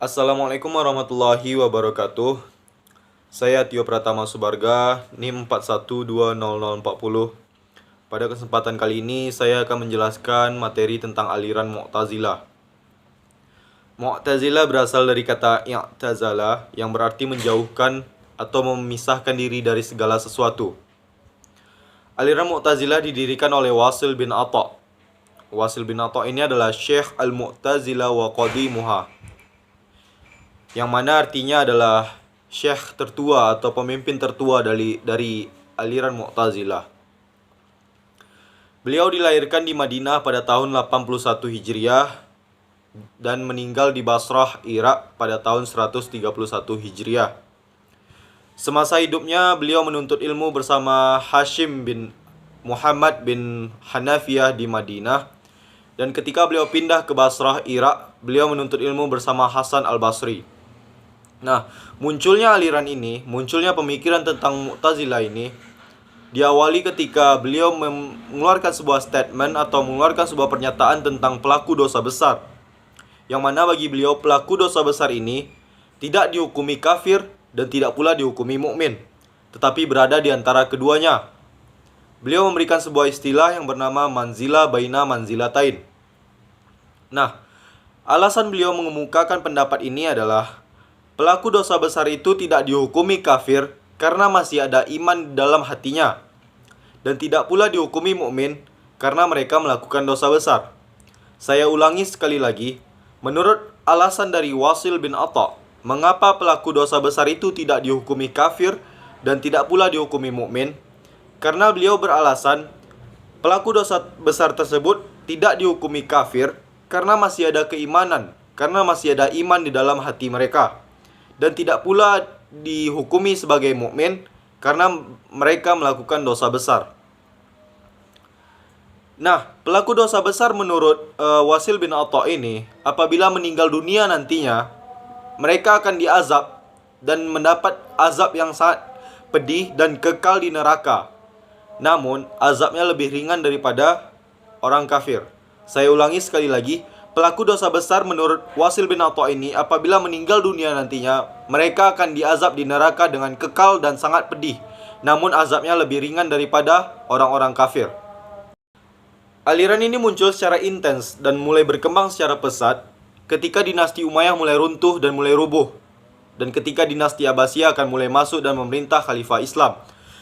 Assalamualaikum warahmatullahi wabarakatuh. Saya Tio Pratama Subarga, NIM 41200040. Pada kesempatan kali ini saya akan menjelaskan materi tentang aliran Mu'tazilah. Mu'tazilah berasal dari kata i'tazala yang berarti menjauhkan atau memisahkan diri dari segala sesuatu. Aliran Mu'tazilah didirikan oleh Wasil bin Atha. Wasil bin Atha ini adalah Syekh Al-Mu'tazilah wa Qadimuha, yang mana artinya adalah syekh tertua atau pemimpin tertua dari aliran Mu'tazilah. Beliau dilahirkan di Madinah pada tahun 81 Hijriah dan meninggal di Basrah, Irak pada tahun 131 Hijriah. Semasa hidupnya beliau menuntut ilmu bersama Hashim bin Muhammad bin Hanafiyah di Madinah, dan ketika beliau pindah ke Basrah, Irak, beliau menuntut ilmu bersama Hasan al-Basri. Nah, munculnya aliran ini, munculnya pemikiran tentang Mu'tazilah ini diawali ketika beliau mengeluarkan sebuah statement atau mengeluarkan sebuah pernyataan tentang pelaku dosa besar, yang mana bagi beliau pelaku dosa besar ini tidak dihukumi kafir dan tidak pula dihukumi mukmin, tetapi berada di antara keduanya. Beliau memberikan sebuah istilah yang bernama manzilah baina manzilatain. Nah, alasan beliau mengemukakan pendapat ini adalah pelaku dosa besar itu tidak dihukumi kafir karena masih ada iman di dalam hatinya, dan tidak pula dihukumi mukmin karena mereka melakukan dosa besar. Saya ulangi sekali lagi, menurut alasan dari Wasil bin Atha, mengapa pelaku dosa besar itu tidak dihukumi kafir dan tidak pula dihukumi mukmin? Karena beliau beralasan pelaku dosa besar tersebut tidak dihukumi kafir karena masih ada keimanan, karena masih ada iman di dalam hati mereka, dan tidak pula dihukumi sebagai mukmin karena mereka melakukan dosa besar. Nah, pelaku dosa besar menurut Wasil bin Atha ini, apabila meninggal dunia nantinya, mereka akan diazab dan mendapat azab yang sangat pedih dan kekal di neraka. Namun, azabnya lebih ringan daripada orang kafir. Saya ulangi sekali lagi, pelaku dosa besar menurut Wasil bin Atha ini apabila meninggal dunia nantinya, mereka akan diazab di neraka dengan kekal dan sangat pedih. Namun azabnya lebih ringan daripada orang-orang kafir. Aliran ini muncul secara intens dan mulai berkembang secara pesat ketika dinasti Umayyah mulai runtuh dan mulai rubuh, dan ketika dinasti Abbasiyah akan mulai masuk dan memerintah Khalifah Islam.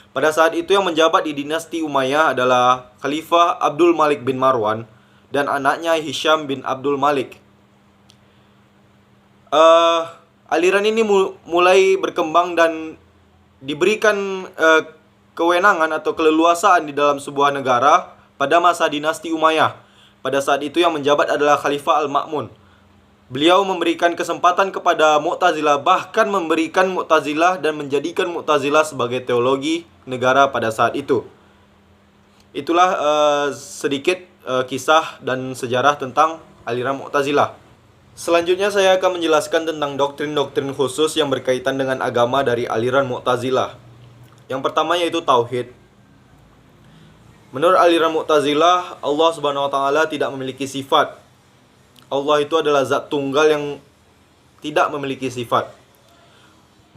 Pada saat itu yang menjabat di dinasti Umayyah adalah Khalifah Abdul Malik bin Marwan dan anaknya Hisham bin Abdul Malik. Aliran ini mulai berkembang dan diberikan kewenangan atau keleluasaan di dalam sebuah negara pada masa dinasti Umayyah. Pada saat itu yang menjabat adalah Khalifah Al-Ma'mun. Beliau memberikan kesempatan kepada Mu'tazilah, bahkan memberikan Mu'tazilah dan menjadikan Mu'tazilah sebagai teologi negara pada saat itu. Itulah sedikit kisah dan sejarah tentang aliran Mu'tazilah. Selanjutnya saya akan menjelaskan tentang doktrin-doktrin khusus yang berkaitan dengan agama dari aliran Mu'tazilah. Yang pertama yaitu tauhid. Menurut aliran Mu'tazilah, Allah Subhanahu wa taala tidak memiliki sifat. Allah itu adalah zat tunggal yang tidak memiliki sifat.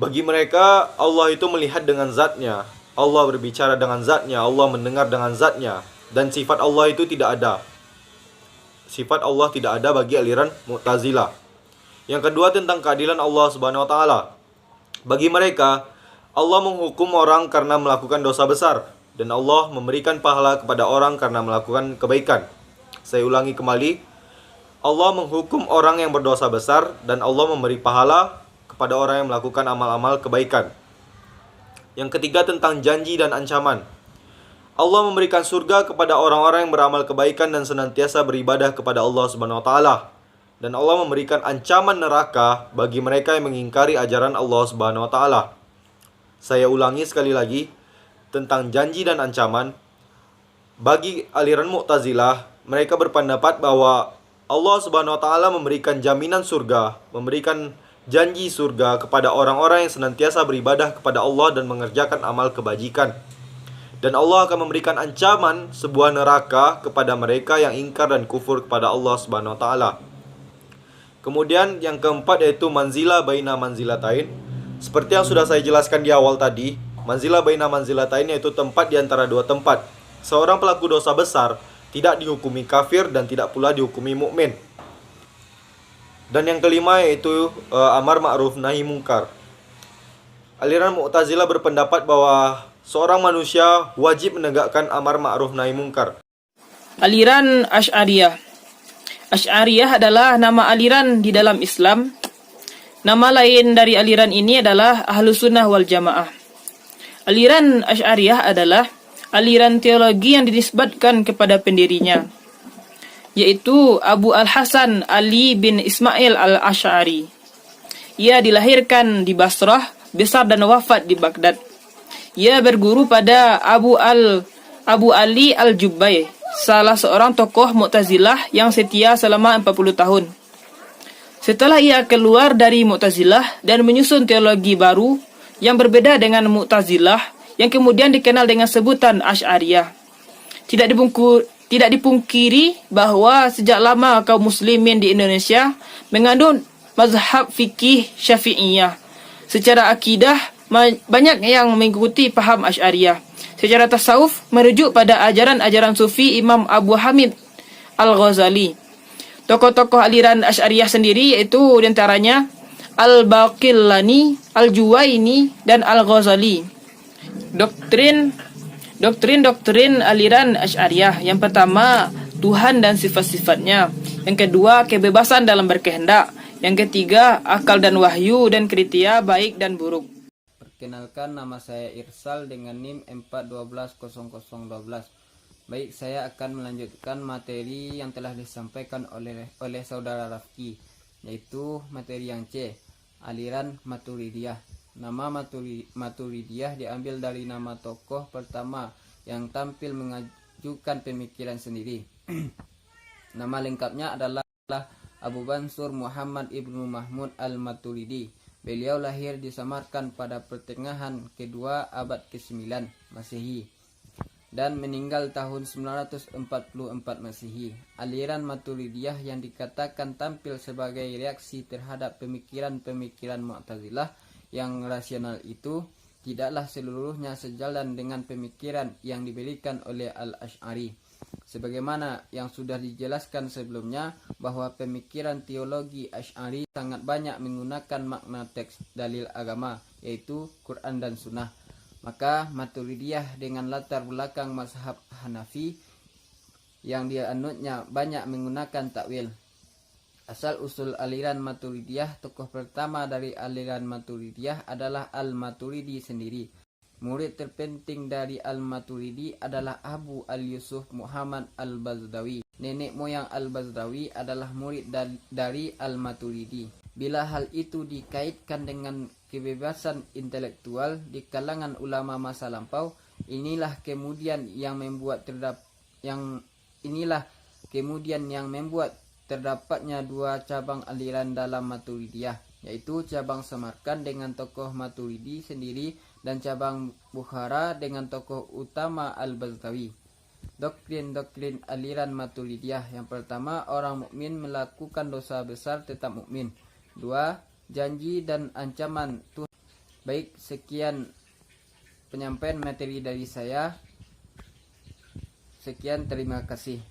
Bagi mereka, Allah itu melihat dengan zatnya, Allah berbicara dengan zatnya, Allah mendengar dengan zatnya, dan sifat Allah itu tidak ada. Sifat Allah tidak ada bagi aliran Mu'tazilah. Yang kedua tentang keadilan Allah Subhanahu wa taala. Bagi mereka, Allah menghukum orang karena melakukan dosa besar, dan Allah memberikan pahala kepada orang karena melakukan kebaikan. Saya ulangi kembali, Allah menghukum orang yang berdosa besar dan Allah memberi pahala kepada orang yang melakukan amal-amal kebaikan. Yang ketiga tentang janji dan ancaman. Allah memberikan surga kepada orang-orang yang beramal kebaikan dan senantiasa beribadah kepada Allah Subhanahu wa taala. Dan Allah memberikan ancaman neraka bagi mereka yang mengingkari ajaran Allah Subhanahu wa taala. Saya ulangi sekali lagi tentang janji dan ancaman. Bagi aliran Mu'tazilah, mereka berpendapat bahwa Allah Subhanahu wa taala memberikan jaminan surga, memberikan janji surga kepada orang-orang yang senantiasa beribadah kepada Allah dan mengerjakan amal kebajikan. Dan Allah akan memberikan ancaman sebuah neraka kepada mereka yang ingkar dan kufur kepada Allah Subhanahu wa taala. Kemudian yang keempat yaitu manzila baina manzilatain. Seperti yang sudah saya jelaskan di awal tadi, manzila baina manzilatain yaitu tempat di antara dua tempat. Seorang pelaku dosa besar tidak dihukumi kafir dan tidak pula dihukumi mukmin. Dan yang kelima yaitu amar ma'ruf nahi mungkar. Aliran Mu'tazilah berpendapat bahwa seorang manusia wajib menegakkan amar ma'ruf nahi mungkar. Aliran Asy'ariyah. Asy'ariyah adalah nama aliran di dalam Islam. Nama lain dari aliran ini adalah Ahlus Sunnah wal Jamaah. Aliran Asy'ariyah adalah aliran teologi yang dinisbatkan kepada pendirinya, yaitu Abu Al-Hasan Ali bin Ismail Al-Asy'ari. Ia dilahirkan di Basrah, besar dan wafat di Baghdad. Ia berguru pada Abu Ali Al-Jubai, salah seorang tokoh Mu'tazilah yang setia selama 40 tahun. Setelah ia keluar dari Mu'tazilah dan menyusun teologi baru yang berbeda dengan Mu'tazilah yang kemudian dikenal dengan sebutan Asy'ariyah. Tidak dipungkiri bahwa sejak lama kaum muslimin di Indonesia mengandung mazhab fikih Syafi'iyah. Secara akidah, banyak yang mengikuti paham Asy'ariyah. Secara tasawuf, merujuk pada ajaran-ajaran sufi Imam Abu Hamid Al-Ghazali. Tokoh-tokoh aliran Asy'ariyah sendiri yaitu diantaranya Al-Baqillani, Al-Juwaini, dan Al-Ghazali. Doktrin aliran Asy'ariyah. Yang pertama, Tuhan dan sifat-sifatnya. Yang kedua, kebebasan dalam berkehendak. Yang ketiga, akal dan wahyu dan kriteria baik dan buruk. Perkenalkan, nama saya Irsal dengan NIM 4120012. Baik, saya akan melanjutkan materi yang telah disampaikan oleh saudara Rafki, yaitu materi yang C, aliran Maturidiyah. Nama Maturidiyah diambil dari nama tokoh pertama yang tampil mengajukan pemikiran sendiri. Nama lengkapnya adalah Abu Mansur Muhammad Ibnu Mahmud Al-Maturidi. Beliau lahir di Samarkand pada pertengahan kedua abad ke-9 Masehi dan meninggal tahun 944 Masehi. Aliran Maturidiyah yang dikatakan tampil sebagai reaksi terhadap pemikiran-pemikiran Mu'tazilah yang rasional itu tidaklah seluruhnya sejalan dengan pemikiran yang diberikan oleh Al-Asy'ari. Sebagaimana yang sudah dijelaskan sebelumnya bahwa pemikiran teologi Asy'ari sangat banyak menggunakan makna teks dalil agama, yaitu Quran dan Sunnah. Maka Maturidiyah dengan latar belakang mazhab Hanafi yang dianutnya banyak menggunakan takwil. Asal usul aliran Maturidiyah, tokoh pertama dari aliran Maturidiyah adalah Al-Maturidi sendiri. Murid terpenting dari Al-Maturidi adalah Abu Al-Yusuf Muhammad Al-Bazdawi. Nenek moyang Al-Bazdawi adalah murid dari Al-Maturidi. Bila hal itu dikaitkan dengan kebebasan intelektual di kalangan ulama masa lampau, inilah kemudian yang membuat terdapatnya dua cabang aliran dalam Maturidiyah, yaitu cabang Samarkand dengan tokoh Maturidi sendiri dan cabang Bukhara dengan tokoh utama Al-Bazdawi. Doktrin aliran Maturidiyah. Yang pertama, orang mukmin melakukan dosa besar tetap mukmin. 2. Janji dan ancaman Tuhan. Baik, sekian penyampaian materi dari saya. Sekian, terima kasih.